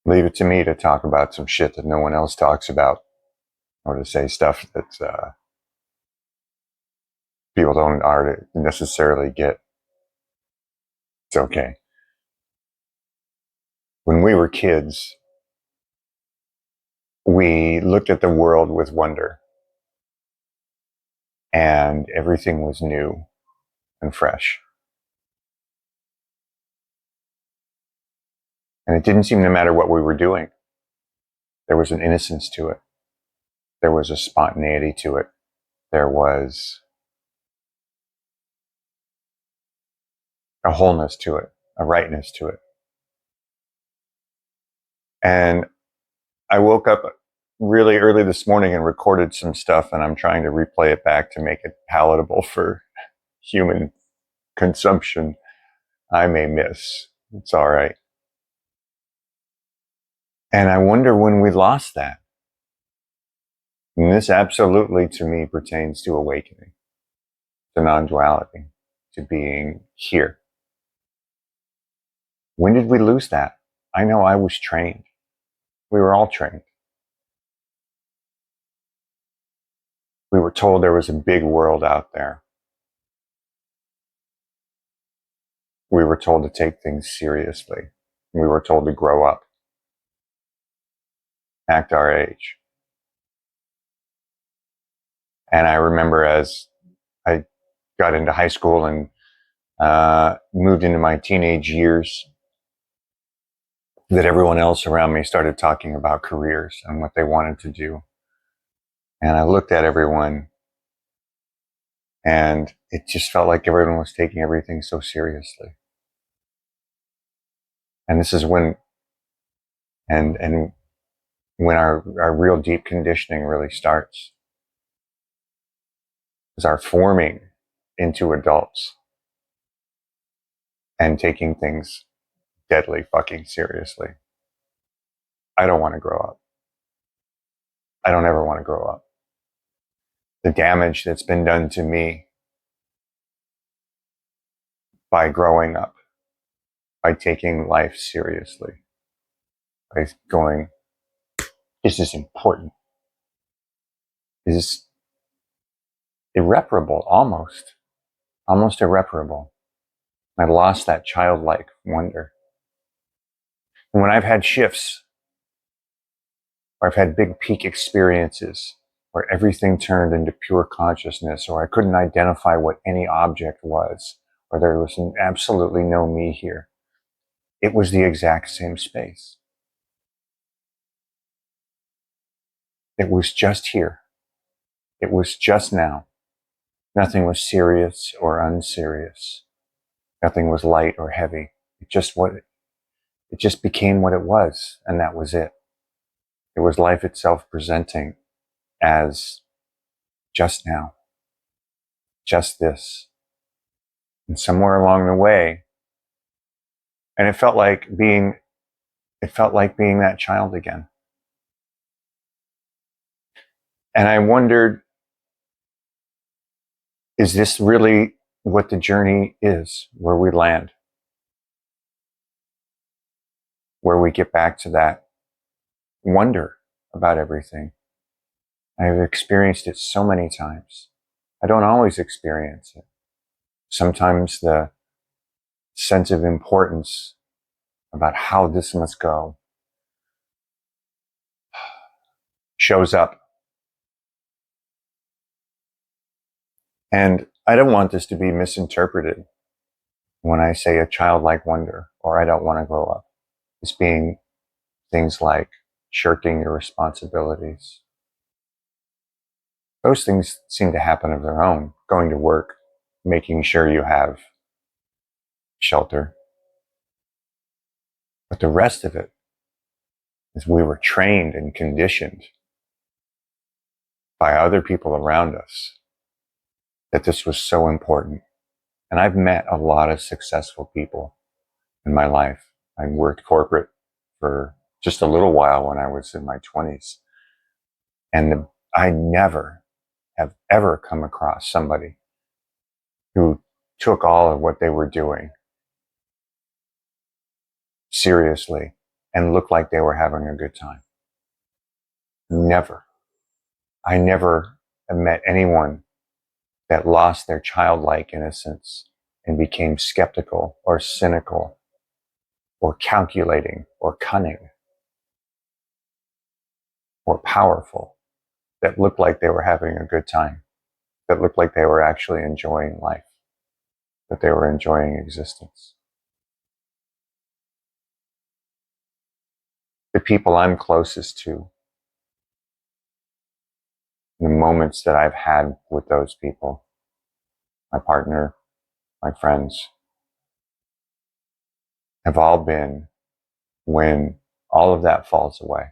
Leave it to me to talk about some shit that no one else talks about, or to say stuff that people don't necessarily get. It's okay. When we were kids, we looked at the world with wonder, and everything was new and fresh. And it didn't seem to matter what we were doing. There was an innocence to it. There was a spontaneity to it. There was a wholeness to it, a rightness to it. And I woke up really early this morning and recorded some stuff, and I'm trying to replay it back to make it palatable for human consumption. I may miss. It's all right. And I wonder when we lost that. And this absolutely, to me, pertains to awakening, to non-duality, to being here. When did we lose that? I know I was trained. We were all trained. We were told there was a big world out there. We were told to take things seriously. We were told to grow up, act our age. And I remember as I got into high school and moved into my teenage years, that everyone else around me started talking about careers and what they wanted to do. And I looked at everyone, and it just felt like everyone was taking everything so seriously. And this is when, and when our real deep conditioning really starts, is our forming into adults and taking things deadly fucking seriously. I don't want to grow up. I don't ever want to grow up. The damage that's been done to me by growing up, by taking life seriously, by going, this is important, is irreparable, almost irreparable. I've lost that childlike wonder. And when I've had shifts, or I've had big peak experiences, where everything turned into pure consciousness, or I couldn't identify what any object was, or there was absolutely no me here, it was the exact same space. It was just here. It was just now. Nothing was serious or unserious. Nothing was light or heavy. It just became what it was, and that was it. It was life itself presenting as just now, just this. And somewhere along the way, and it felt like being that child again. And I wondered, is this really what the journey is, where we land? Where we get back to that wonder about everything. I've experienced it so many times. I don't always experience it. Sometimes the sense of importance about how this must go shows up. And I don't want this to be misinterpreted when I say a childlike wonder, or I don't want to grow up, as being things like shirking your responsibilities. Those things seem to happen of their own. Going to work, making sure you have shelter. But the rest of it is we were trained and conditioned by other people around us that this was so important. And I've met a lot of successful people in my life. I worked corporate for just a little while when I was in my 20s. And I never have ever come across somebody who took all of what they were doing seriously and look like they were having a good time. Never. I never have met anyone that lost their childlike innocence and became skeptical or cynical or calculating or cunning or powerful, that looked like they were having a good time, that looked like they were actually enjoying life, that they were enjoying existence. The people I'm closest to, the moments that I've had with those people, my partner, my friends, have all been when all of that falls away.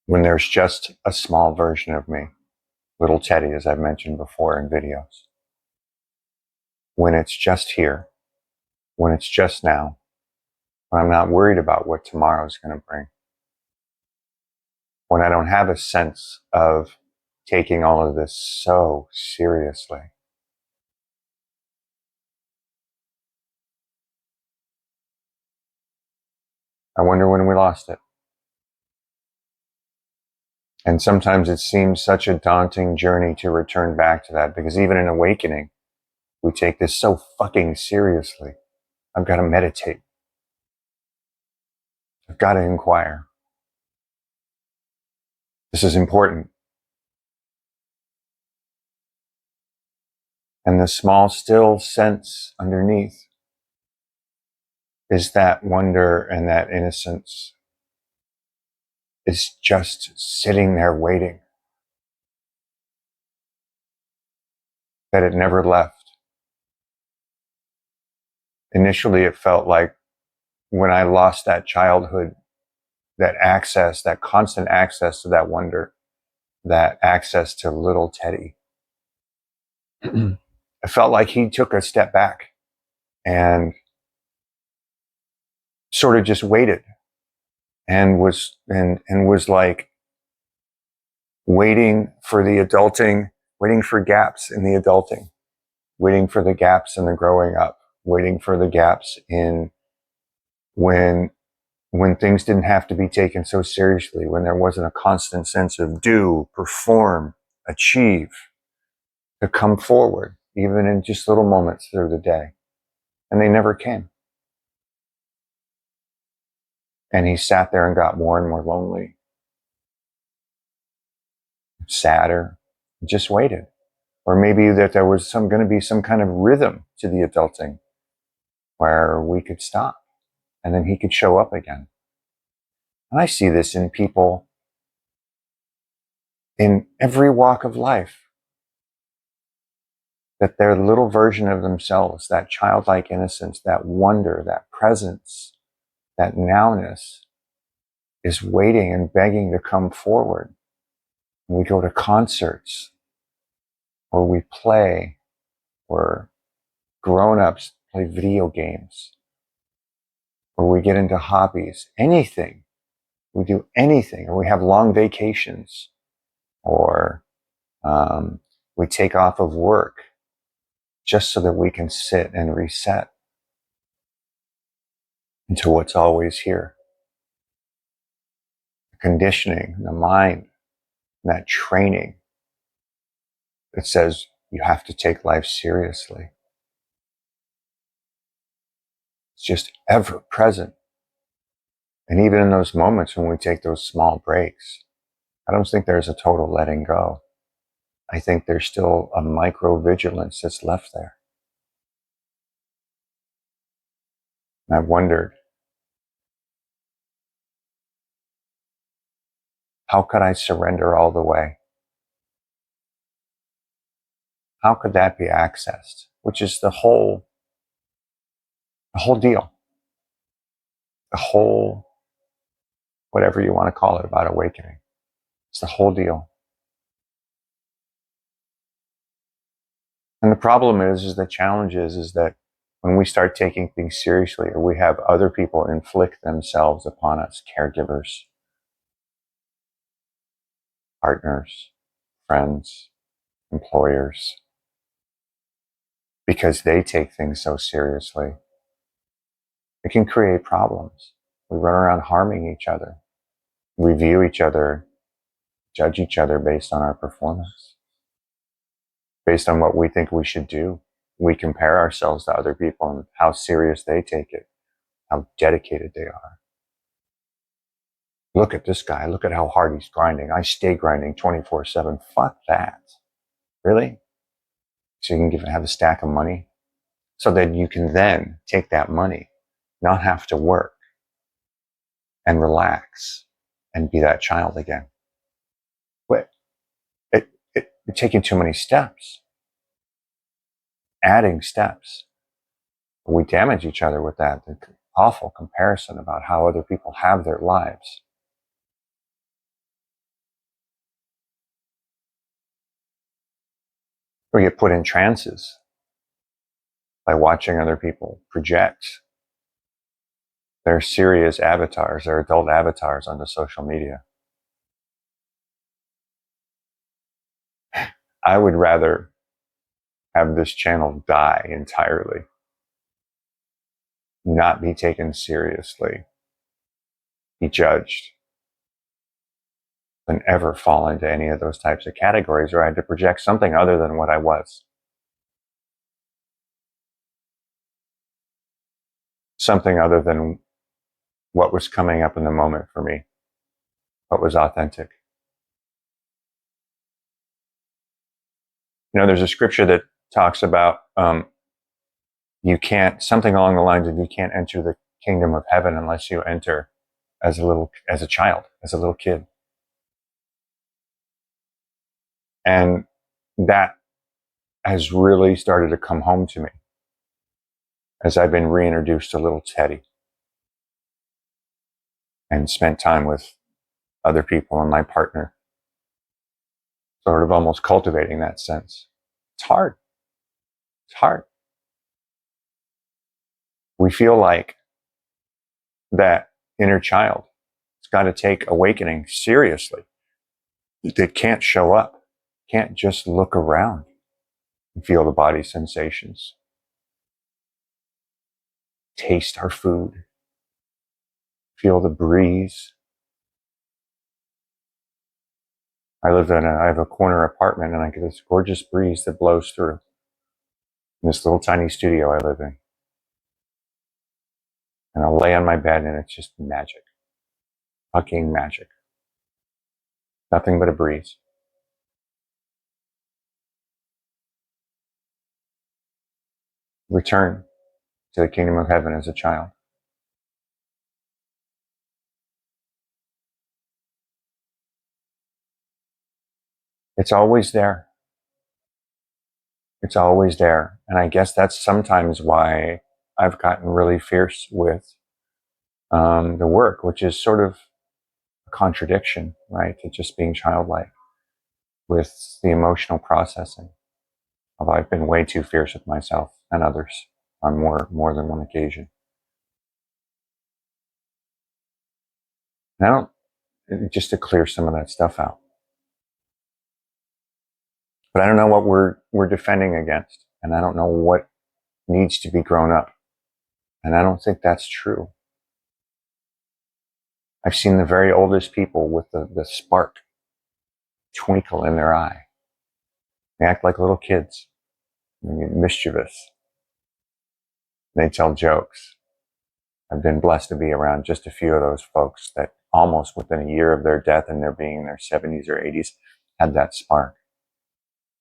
When there's just a small version of me, little Teddy, as I've mentioned before in videos. When it's just here, when it's just now, when I'm not worried about what tomorrow's going to bring. When I don't have a sense of taking all of this so seriously. I wonder when we lost it. And sometimes it seems such a daunting journey to return back to that, because even in awakening, we take this so fucking seriously. I've got to meditate. I've got to inquire. This is important. And the small, still sense underneath is that wonder and that innocence is just sitting there waiting. That it never left. Initially, it felt like when I lost that childhood, that access, that constant access to that wonder, that access to little Teddy, it felt like he took a step back and sort of just waited and was like waiting for the adulting, waiting for gaps in the adulting, waiting for the gaps in the growing up, waiting for the gaps in when things didn't have to be taken so seriously, when there wasn't a constant sense of do, perform, achieve, to come forward, even in just little moments through the day. And they never came. And he sat there and got more and more lonely, sadder, just waited. Or maybe that there was going to be some kind of rhythm to the adulting where we could stop and then he could show up again. And I see this in people in every walk of life, that their little version of themselves, that childlike innocence, that wonder, that presence, that nowness is waiting and begging to come forward. We go to concerts, or we play, or grown-ups play video games, or we get into hobbies, anything. We do anything, or we have long vacations, or we take off of work just so that we can sit and reset into what's always here. The conditioning, the mind, that training that says you have to take life seriously. It's just ever present. And even in those moments when we take those small breaks, I don't think there's a total letting go. I think there's still a micro vigilance that's left there. And I've wondered, how could I surrender all the way? How could that be accessed? Which is the whole deal. The whole, whatever you want to call it, about awakening. It's the whole deal. And the problem is the challenge is that when we start taking things seriously, or we have other people inflict themselves upon us, caregivers, partners, friends, employers, because they take things so seriously, It can create problems. We run around harming each other. We view each other, judge each other based on our performance, based on what we think we should do. We compare ourselves to other people and how serious they take it, how dedicated they are. Look at this guy. Look at how hard he's grinding. I stay grinding 24/7. Fuck that. Really? So you can have a stack of money so that you can then take that money, not have to work, and relax and be that child again. But you're taking too many steps, adding steps. We damage each other with that. The awful comparison about how other people have their lives. We get put in trances by watching other people project their serious avatars, their adult avatars onto social media. I would rather have this channel die entirely, not be taken seriously, be judged, than ever fall into any of those types of categories where I had to project something other than what I was. Something other than what was coming up in the moment for me, what was authentic. There's a scripture that talks about you can't, something along the lines of you can't enter the kingdom of heaven unless you enter as a child, as a little kid. And that has really started to come home to me as I've been reintroduced to little Teddy and spent time with other people and my partner, sort of almost cultivating that sense. It's hard. It's hard. We feel like that inner child has got to take awakening seriously. It can't show up, can't just look around and feel the body sensations, taste our food, feel the breeze. I have a corner apartment and I get this gorgeous breeze that blows through in this little tiny studio I live in. And I'll lay on my bed and it's just magic. Fucking magic. Nothing but a breeze. Return to the kingdom of heaven as a child. It's always there. It's always there. And I guess that's sometimes why I've gotten really fierce with the work, which is sort of a contradiction, right? To just being childlike with the emotional processing. Although I've been way too fierce with myself and others on more than one occasion. Now, just to clear some of that stuff out. But I don't know what we're defending against, and I don't know what needs to be grown up. And I don't think that's true. I've seen the very oldest people with the spark twinkle in their eye. They act like little kids. They're mischievous. They tell jokes. I've been blessed to be around just a few of those folks that almost within a year of their death and their being in their 70s or 80s had that spark.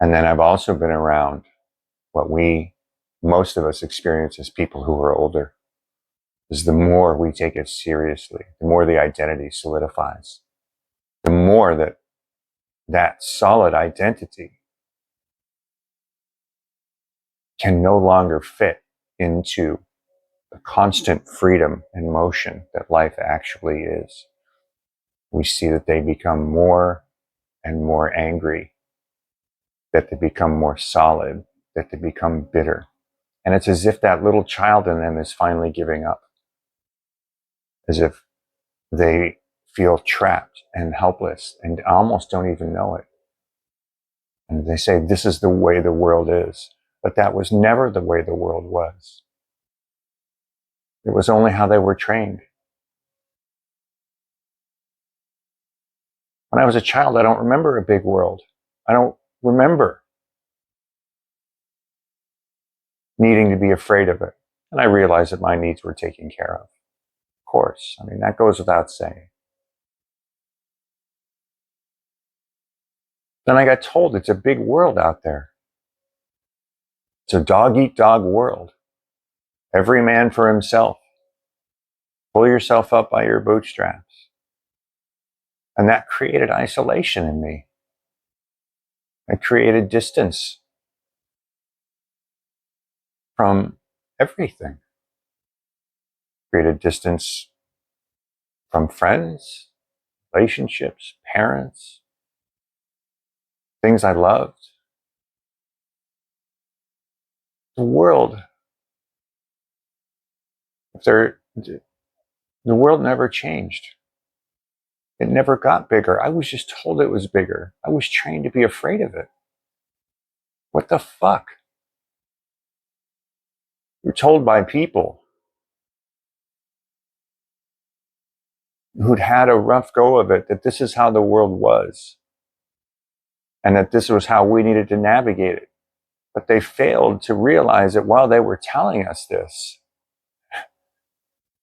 And then I've also been around what most of us experience as people who are older. Is the more we take it seriously, the more the identity solidifies, the more that solid identity can no longer fit into the constant freedom and motion that life actually is. We see that they become more and more angry, that they become more solid, that they become bitter. And it's as if that little child in them is finally giving up, as if they feel trapped and helpless and almost don't even know it. And they say, this is the way the world is. But that was never the way the world was. It was only how they were trained. When I was a child, I don't remember a big world. I don't remember needing to be afraid of it. And I realized that my needs were taken care of. Of course. I mean, that goes without saying. Then I got told it's a big world out there. It's a dog eat dog world. Every man for himself. Pull yourself up by your bootstraps. And that created isolation in me. It created distance from everything. Created distance from friends, relationships, parents, things I loved. The world, the world never changed. It never got bigger. I was just told it was bigger. I was trained to be afraid of it. What the fuck? You're told by people who'd had a rough go of it that this is how the world was and that this was how we needed to navigate it. But they failed to realize that while they were telling us this,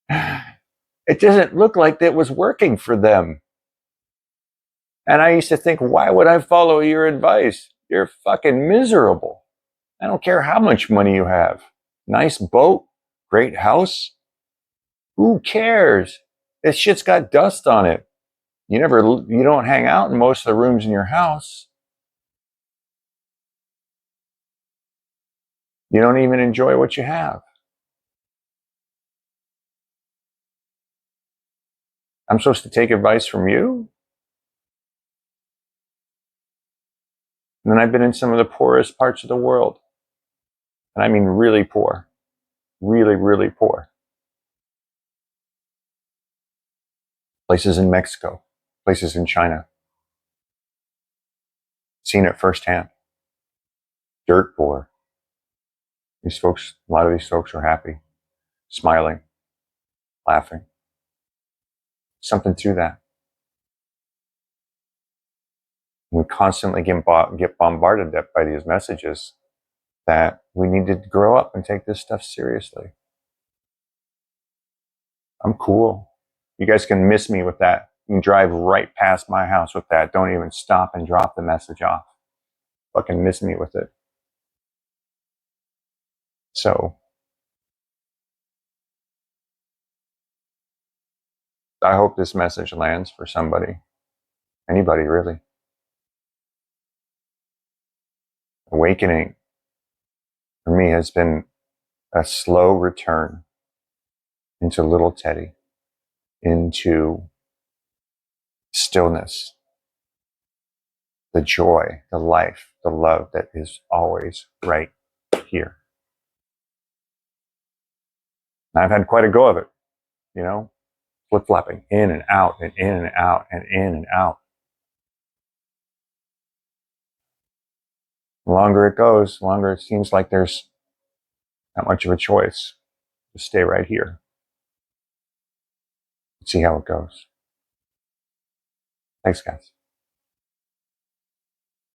it doesn't look like it was working for them. And I used to think, why would I follow your advice? You're fucking miserable. I don't care how much money you have. Nice boat, great house. Who cares? This shit's got dust on it. You don't hang out in most of the rooms in your house. You don't even enjoy what you have. I'm supposed to take advice from you? And then I've been in some of the poorest parts of the world. And I mean really poor. Really, really poor. Places in Mexico, places in China. Seen it firsthand. Dirt poor. These folks, a lot of these folks are happy, smiling, laughing. Something to that. We constantly get bombarded by these messages that we need to grow up and take this stuff seriously. I'm cool. You guys can miss me with that. You can drive right past my house with that. Don't even stop and drop the message off. Fucking miss me with it. So I hope this message lands for somebody. Anybody, really. Awakening for me has been a slow return into little Teddy, into stillness, the joy, the life, the love that is always right here. And I've had quite a go of it, flip-flopping in and out and in and out and in and out. The longer it goes, the longer it seems like there's not much of a choice. Just stay right here. See how it goes. Thanks, guys.